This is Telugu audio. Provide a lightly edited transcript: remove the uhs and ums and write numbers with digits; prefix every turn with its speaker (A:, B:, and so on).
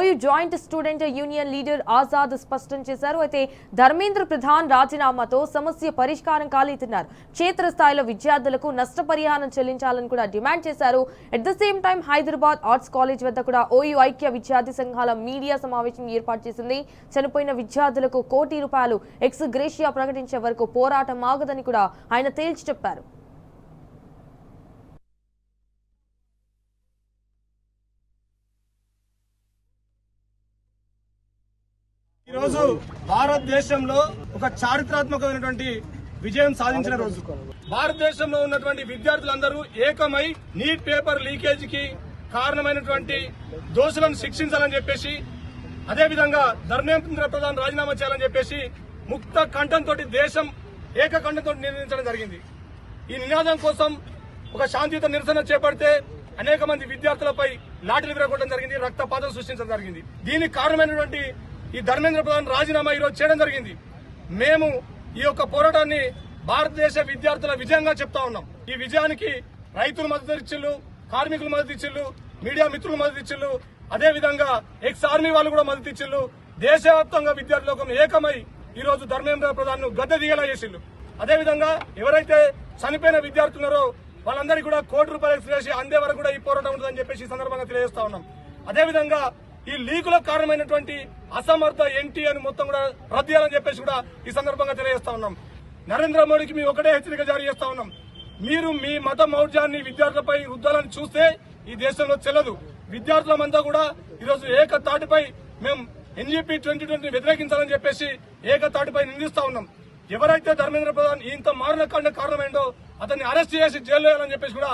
A: OU joint student union leader Azad స్పష్టం చేశారు. అయితే ధర్మేంద్ర ప్రధాన్ రాజీనామాతో సమస్య పరిష్కారం కాలేతున్నారు. క్షేత్రస్థాయిలో విద్యార్థులకు నష్టపరిహారం చెల్లించాలని కూడా డిమాండ్ చేశారు. At the same time Hyderabad arts college వద్ద కూడా ఓయూ ఐక్య విద్యార్థి సంఘాల మీడియా సమావేశం ఏర్పాటు చేసింది. చనిపోయిన విద్యార్థులకు ₹1 కోటి ఎక్స్ గ్రేషియా ప్రకటించే వరకు పోరాటం ఆగదని కూడా ఆయన తేల్చి చెప్పారు.
B: ఈరోజు భారతదేశంలో ఒక చారిత్రాత్మకమైనటువంటి విజయం సాధించిన రోజు. భారతదేశంలో ఉన్నటువంటి విద్యార్థులందరూ ఏకమై నీట్ పేపర్ లీకేజీకి కారణమైనటువంటి దోషులను శిక్షించాలని చెప్పేసి, అదేవిధంగా ధర్మేంద్ర ప్రధాన్ రాజీనామా చేయాలని చెప్పేసి ముక్త కంఠంతో దేశం ఏకకంఠంతో నిర్ణయించడం జరిగింది. ఈ నినాదం కోసం ఒక శాంతియుత నిరసన చేపడితే అనేక మంది విద్యార్థులపై లాఠీలు విరగొట్టడం జరిగింది, రక్తపాతం సృష్టించడం జరిగింది. దీనికి కారణమైనటువంటి ఈ ధర్మేంద్ర ప్రధాన్ రాజీనామా ఈరోజు చేయడం జరిగింది. మేము ఈ యొక్క పోరాటాన్ని భారతదేశ విద్యార్థుల విజయంగా చెప్తా ఉన్నాం. ఈ విజయానికి రైతులు మద్దతు ఇచ్చిళ్ళు, కార్మికులు మద్దతు ఇచ్చిళ్ళు, మీడియా మిత్రులు మద్దతు ఇచ్చిళ్ళు, అదేవిధంగా ఎక్స్ ఆర్మీ వాళ్ళు కూడా మద్దతు ఇచ్చిళ్ళు. దేశవ్యాప్తంగా విద్యార్థులకు ఏకమై ఈ రోజు ధర్మేంద్ర ప్రధాన్ ను గద్దె దిగేలా చేసిళ్ళు. అదేవిధంగా ఎవరైతే చనిపోయిన విద్యార్థులున్నారో వాళ్ళందరికీ కూడా ₹1 కోటి ఎక్స్గ్రేషియా అందే వరకు కూడా ఈ పోరాటం ఉంటుందని చెప్పేసి ఈ సందర్భంగా తెలియజేస్తా ఉన్నాం. అదేవిధంగా ఈ లీకులకు కారణమైనటువంటి అసమర్థ ఎన్టీఆర్ మొత్తం కూడా రద్దు చేయాలని చెప్పేసి కూడా ఈ సందర్భంగా తెలియజేస్తా ఉన్నాం. నరేంద్ర మోడీకి మేము ఒకటే హెచ్చరిక జారీ చేస్తా ఉన్నాం. మీరు మీ మత మౌఢ్యాన్ని విద్యార్థులపై రుద్దాలని చూస్తే ఈ దేశంలో చెల్లదు. విద్యార్థులమంతా కూడా ఈరోజు ఏకతాటిపై మేము NGP 2020 వ్యతిరేకించాలని చెప్పేసి ఏకతాటిపై నిందిస్తా ఉన్నాం. ఎవరైతే ధర్మేంద్ర ప్రధాన్ ఇంత మారణ కారణమైందో అతన్ని అరెస్ట్ చేసి జైల్లో వేయాలని చెప్పేసి కూడా